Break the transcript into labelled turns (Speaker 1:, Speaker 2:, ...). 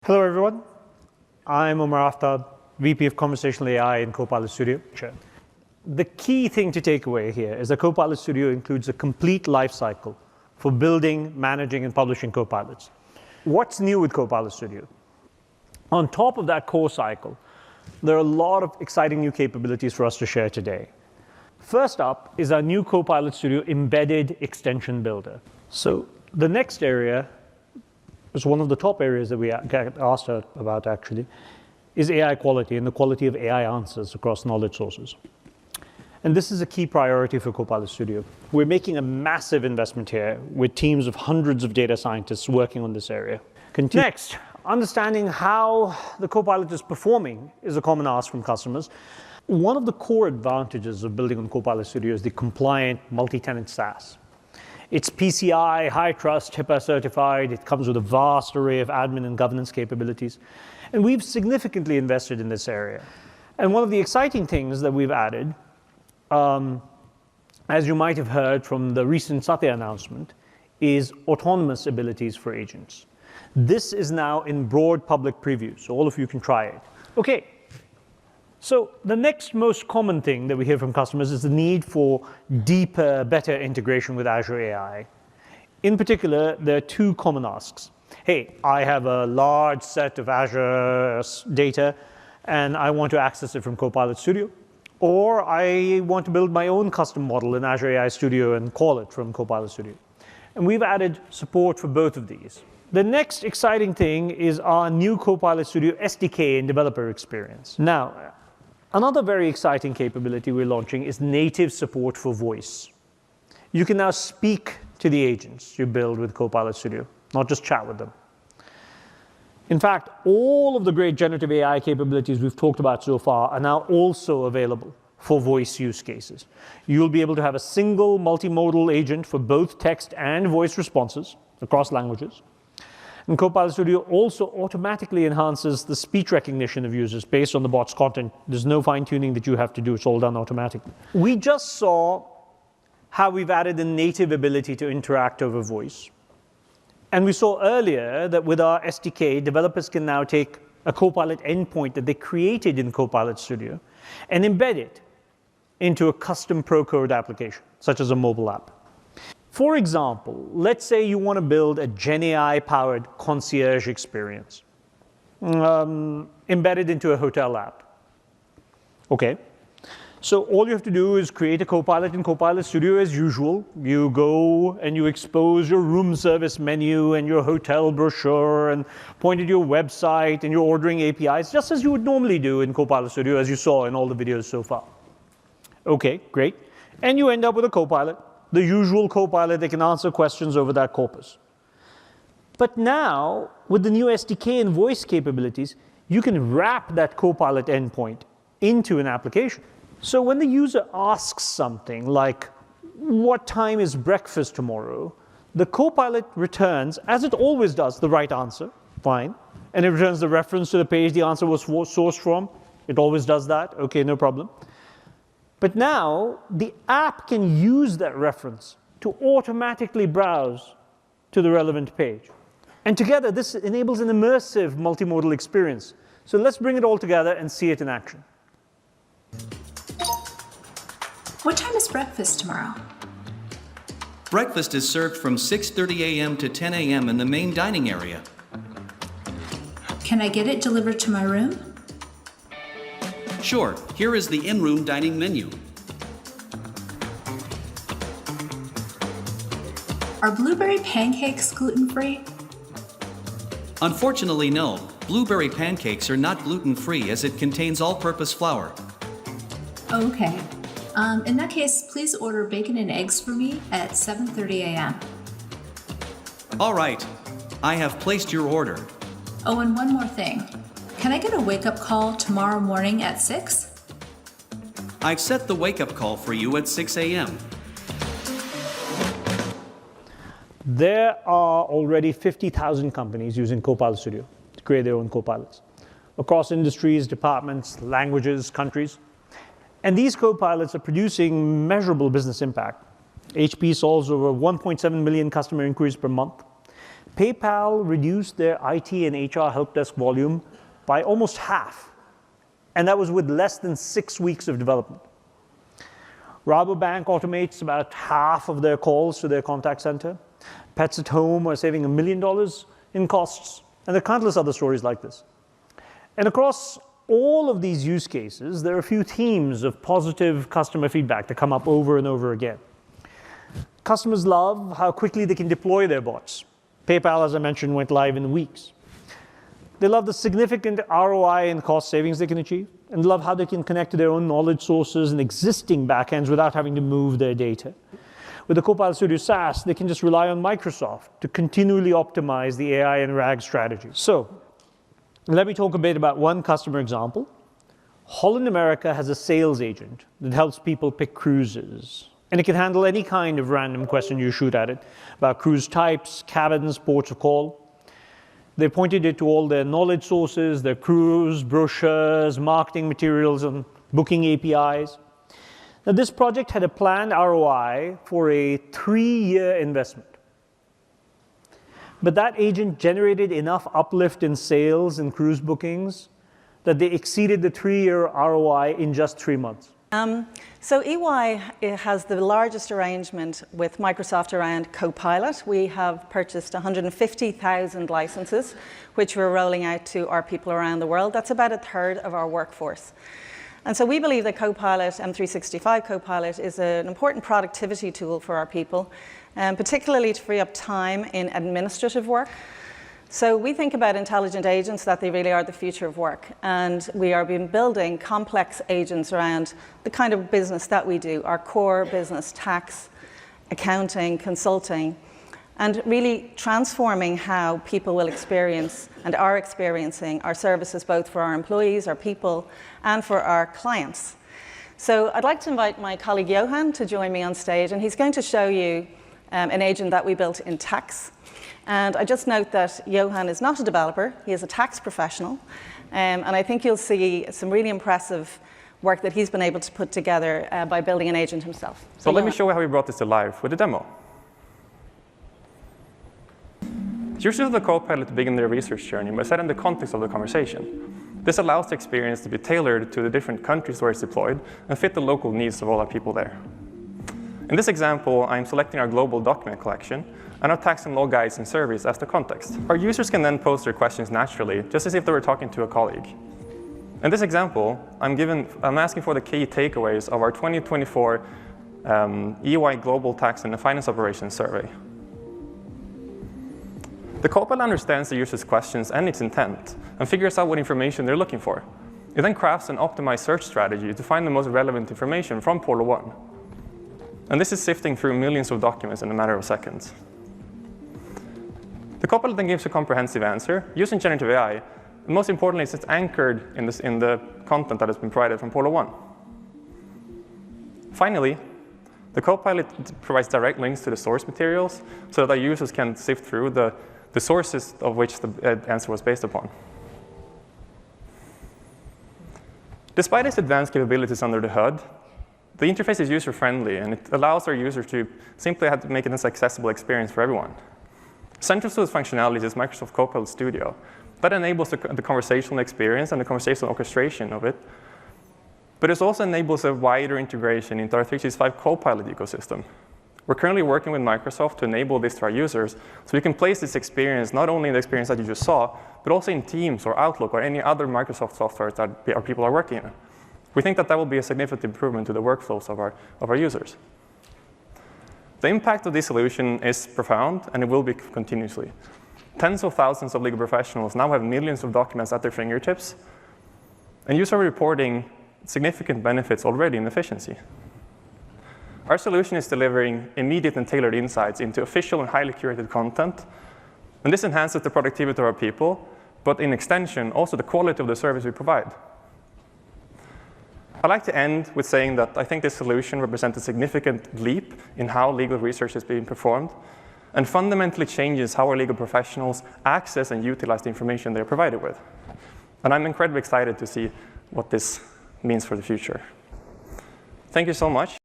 Speaker 1: Hello, everyone. I'm Omar Aftab, VP of Conversational AI in Copilot Studio. The key thing to take away here is that Copilot Studio includes a complete lifecycle for building, managing, and publishing Copilots. What's new with Copilot Studio? On top of that core cycle, there are a lot of exciting new capabilities for us to share today. First up is our new Copilot Studio embedded extension builder. So the next area is one of the top areas that we get asked about, actually, is AI quality and the quality of AI answers across knowledge sources. And this is a key priority for Copilot Studio. We're making a massive investment here with teams of hundreds of data scientists working on this area. Next, understanding how the Copilot is performing is a common ask from customers. One of the core advantages of building on Copilot Studio is the compliant multi-tenant SaaS. It's PCI, high trust, HIPAA certified. It comes with a vast array of admin and governance capabilities. And we've significantly invested in this area. And one of the exciting things that we've added, as you might have heard from the recent Satya announcement, is autonomous abilities for agents. This is now in broad public preview, so all of you can try it. OK. So the next most common thing that we hear from customers is the need for deeper, better integration with Azure AI. In particular, there are two common asks. Hey, I have a large set of Azure data, and I want to access it from Copilot Studio. Or I want to build my own custom model in Azure AI Studio and call it from Copilot Studio. And we've added support for both of these. The next exciting thing is our new Copilot Studio SDK and developer experience. Now, another very exciting capability we're launching is native support for voice. You can now speak to the agents you build with Copilot Studio, not just chat with them. In fact, all of the great generative AI capabilities we've talked about so far are now also available for voice use cases. You'll be able to have a single multimodal agent for both text and voice responses across languages. And Copilot Studio also automatically enhances the speech recognition of users based on the bot's content. There's no fine-tuning that you have to do. It's all done automatically. We just saw how we've added a native ability to interact over voice. And we saw earlier that with our SDK, developers can now take a Copilot endpoint that they created in Copilot Studio and embed it into a custom pro-code application, such as a mobile app. For example, let's say you want to build a GenAI-powered Concierge experience embedded into a hotel app. OK. So all you have to do is create a Copilot in Copilot Studio as usual. You go and you expose your room service menu and your hotel brochure and point at your website and your ordering APIs, just as you would normally do in Copilot Studio, as you saw in all the videos so far. OK, great. And you end up with a Copilot, the usual Copilot that can answer questions over that corpus. But now, with the new SDK and voice capabilities, you can wrap that Copilot endpoint into an application. So when the user asks something like, what time is breakfast tomorrow, the Copilot returns, as it always does, the right answer. Fine. And it returns the reference to the page the answer was sourced from. It always does that. OK, no problem. But now, the app can use that reference to automatically browse to the relevant page. And together, this enables an immersive multimodal experience. So let's bring it all together and see it in action.
Speaker 2: What time is breakfast tomorrow?
Speaker 3: Breakfast is served from 6:30 a.m. to 10 a.m. in the main dining area.
Speaker 2: Can I get it delivered to my room?
Speaker 3: Sure, here is the in-room dining menu.
Speaker 2: Are blueberry pancakes gluten-free?
Speaker 3: Unfortunately, no. Blueberry pancakes are not gluten-free as it contains all-purpose flour.
Speaker 2: Oh, OK. In that case, please order bacon and eggs for me at 7:30 a.m.
Speaker 3: All right. I have placed your order.
Speaker 2: Oh, and one more thing. Can I get a wake-up call tomorrow morning at 6?
Speaker 3: I've set the wake-up call for you at 6 a.m.
Speaker 1: There are already 50,000 companies using Copilot Studio to create their own Copilots across industries, departments, languages, countries. And these Copilots are producing measurable business impact. HP solves over 1.7 million customer inquiries per month. PayPal reduced their IT and HR help desk volume by almost half, and that was with less than 6 weeks of development. Rabobank automates about half of their calls to their contact center. Pets at Home are saving $1 million in costs, and there are countless other stories like this. And across all of these use cases, there are a few themes of positive customer feedback that come up over and over again. Customers love how quickly they can deploy their bots. PayPal, as I mentioned, went live in weeks. They love the significant ROI and cost savings they can achieve, and love how they can connect to their own knowledge sources and existing backends without having to move their data. With the Copilot Studio SaaS, they can just rely on Microsoft to continually optimize the AI and RAG strategy. So let me talk a bit about one customer example. Holland America has a sales agent that helps people pick cruises. And it can handle any kind of random question you shoot at it about cruise types, cabins, ports of call. They pointed it to all their knowledge sources, their cruise, brochures, marketing materials, and booking APIs. Now, this project had a planned ROI for a 3-year investment. But that agent generated enough uplift in sales and cruise bookings that they exceeded the 3-year ROI in just 3 months.
Speaker 4: So EY has the largest arrangement with Microsoft around Copilot. We have purchased 150,000 licenses, which we're rolling out to our people around the world. That's about 1/3 of our workforce. And so we believe that Copilot, M365 Copilot, is an important productivity tool for our people, particularly to free up time in administrative work. So we think about intelligent agents that they really are the future of work. And we are building complex agents around the kind of business that we do, our core business, tax, accounting, consulting, and really transforming how people will experience and are experiencing our services, both for our employees, our people, and for our clients. So I'd like to invite my colleague Johan to join me on stage, and he's going to show you an agent that we built in tax. And I just note that Johan is not a developer, he is a tax professional. And I think you'll see some really impressive work that he's been able to put together by building an agent himself.
Speaker 5: So let me show you how we brought this to life with a demo. Users of the Copilot begin their research journey by setting the context of the conversation. This allows the experience to be tailored to the different countries where it's deployed and fit the local needs of all our people there. In this example, I'm selecting our global document collection and our tax and law guides and surveys as the context. Our users can then pose their questions naturally, just as if they were talking to a colleague. In this example, I'm asking for the key takeaways of our 2024 EY Global Tax and Finance Operations Survey. The Copilot understands the user's questions and its intent and figures out what information they're looking for. It then crafts an optimized search strategy to find the most relevant information from Portal 1. And this is sifting through millions of documents in a matter of seconds. The Copilot then gives a comprehensive answer using generative AI. And most importantly, it's anchored in the content that has been provided from Portal 1. Finally, the Copilot provides direct links to the source materials so that our users can sift through the sources of which the answer was based upon. Despite its advanced capabilities under the hood, the interface is user-friendly, and it allows our users to simply have to make it an accessible experience for everyone. Central to its functionality is Microsoft Copilot Studio. That enables the conversational experience and the conversational orchestration of it. But it also enables a wider integration into our 365 Copilot ecosystem. We're currently working with Microsoft to enable this to our users, so we can place this experience not only in the experience that you just saw, but also in Teams or Outlook or any other Microsoft software that our people are working in. We think that will be a significant improvement to the workflows of our users. The impact of this solution is profound, and it will be continuously. Tens of thousands of legal professionals now have millions of documents at their fingertips, and users are reporting significant benefits already in efficiency. Our solution is delivering immediate and tailored insights into official and highly curated content, and this enhances the productivity of our people, but in extension, also the quality of the service we provide. I'd like to end with saying that I think this solution represents a significant leap in how legal research is being performed and fundamentally changes how our legal professionals access and utilize the information they're provided with. And I'm incredibly excited to see what this means for the future. Thank you so much.